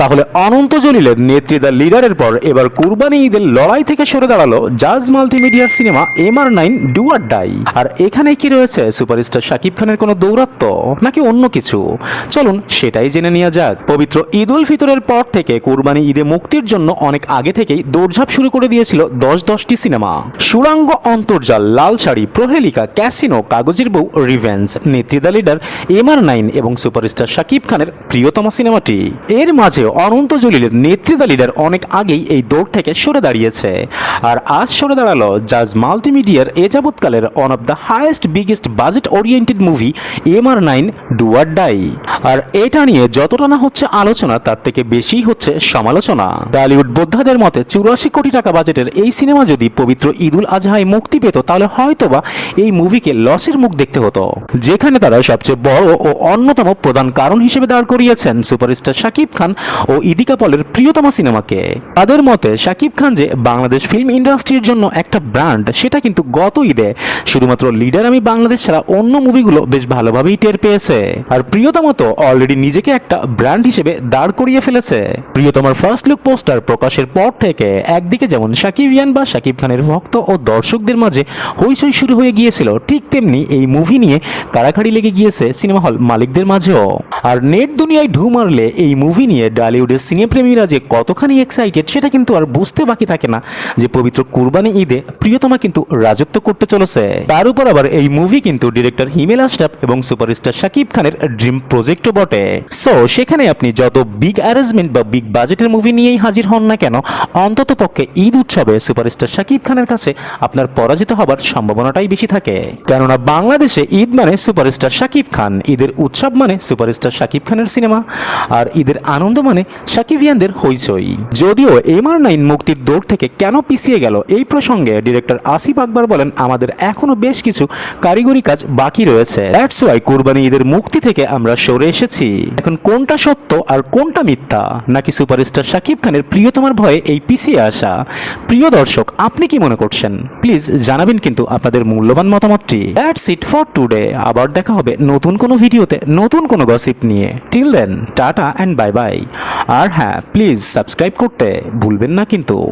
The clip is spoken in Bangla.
তাহলে অনন্ত জলিলের নেত্রী দ্য লিডারের পর এবার কুরবানি ঈদের লড়াই থেকে সরে দাঁড়ালো জাজ মাল্টিমিডিয়ার cinema MR9 do or die. আর এখানে কি রয়েছে সুপারস্টার শাকিব খানের কোনো দৌরাত্ম্য নাকি অন্য কিছু? চলুন সেটাই জেনে নেওয়া যাক। পবিত্র ঈদ উল ফিতরের পর থেকে কুরবানি ঈদে মুক্তির জন্য অনেক আগে থেকেই দৌড়ঝাঁপ শুরু করে দিয়েছিল 10টি সিনেমা। সুড়াঙ্গ, অন্তর্জাল, লাল শাড়ি, প্রহেলিকা, ক্যাসিনো, কাগজের বউ, রিভেঞ্জ, নেত্রী দ্য লিডার, MR9 এবং সুপারস্টার শাকিব খানের প্রিয়তমা সিনেমাটি। এর মাঝে অনন্ত জলিলের নেত্রী দ্য লিডার অনেক আগেই এই দৌড় থেকে সরে দাঁড়িয়েছে। আর আজ সরে দাঁড়ালো জাজ মাল্টিমিডিয়ার এ যাবৎকালের one of the highest biggest budget oriented movie MR9 do or die. আর এটা নিয়ে যতটা না হচ্ছে আলোচনা, তার থেকে বেশি হচ্ছে সমালোচনা। বলিউড বোদ্ধাদের মতে 84 কোটি টাকা বাজেটের এই সিনেমা যদি পবিত্র ঈদুল আজহায় মুক্তি পেত, তাহলে হয়তোবা এই মুভিকে লসের মুখ দেখতে হতো, যেখানে তারা সবচেয়ে বড় ও অন্যতম প্রধান কারণ হিসেবে দাঁড় করিয়েছেন সুপারস্টার শাকিব খান ও ইদিকা পলের প্রিয়তমা সিনেমাকে। তাদের মতে শাকিব খান যে বাংলাদেশ ফিল্ম ইন্ডাস্ট্রির জন্য একটা ব্র্যান্ড, সেটা কিন্তু গত ঈদে শুধুমাত্র লিডার আমি বাংলাদেশ ছাড়া অন্য মুভিগুলো বেশ ভালোভাবেই টের পেয়েছে। আর প্রিয়তমা তো অলরেডি নিজেকে একটা ব্র্যান্ড হিসেবে দাঁড় করিয়ে ফেলেছে। প্রিয়তমার ফার্স্ট লুক পোস্টার প্রকাশের পর থেকে একদিকে যেমন শাকিবিয়ান বা শাকিব খানের ভক্ত ও দর্শকদের মাঝে হইচই শুরু হয়ে গিয়েছিল, ঠিক তেমনি এই মুভি নিয়ে কাড়াকাড়ি লেগে গিয়েছে সিনেমা হল মালিকদের মাঝেও। আর নেট দুনিয়ায় ঢু মারলে এই মুভি নিয়ে টলিউডের সিনেপ্রেমীরা যে কতখানি এক্সাইটেড, সেটা কিন্তু আর বুঝতে বাকি থাকে না যে পবিত্র কুরবানি ঈদে প্রিয়তমা কিন্তু রাজত্ব করতে চলেছে। তার উপর আবার এই মুভি কিন্তু ডিরেক্টর হিমেল আশরাফ এবং সুপারস্টার শাকিব খানের ড্রিম প্রজেক্টও বটে। সো সেখানে আপনি যত বিগ অ্যারেঞ্জমেন্ট বা বিগ বাজেটের মুভি নিয়েই হাজির হন না কেন, অন্তত পক্ষে ঈদ উৎসবে সুপারস্টার শাকিব খানের কাছে আপনার পরাজিত হবার সম্ভাবনাটাই বেশি থাকে। কেননা বাংলাদেশে ঈদ মানে সুপারস্টার শাকিব খান, ঈদের উৎসব মানে সুপারস্টার শাকিব খানের সিনেমা, আর ঈদের আনন্দ মানে শাকিবিয়ানদের হইচই। যদিও MR9 মুক্তির দৌড় থেকে কেন পিছিয়ে গেল, এই প্রসঙ্গে ডিরেক্টর আসিফ আকবর বলেন, আমাদের এখনো বেশ কিছু কারিগরি কাজ বাকি রয়েছে। দ্যাটস ওয়াই কুরবানি ঈদের মুক্তি থেকে আমরা সরে এসেছি। এখন কোনটা সত্য আর কোনটা মিথ্যা, নাকি সুপারস্টার শাকিব খানের প্রিয়তমার ভয়ে এই পিছিয়ে আসা? প্রিয় দর্শক, আপনি কি মনে করছেন? প্লিজ জানাবেন কিন্তু আপনাদের মূল্যবান মতামতটি। That's it for today. আবার দেখা হবে নতুন কোনো ভিডিওতে নতুন কোনো গসিপ নিয়ে। Till then tata and bye bye. আর হ্যাঁ, প্লিজ সাবস্ক্রাইব করতে ভুলবেন না কিন্তু।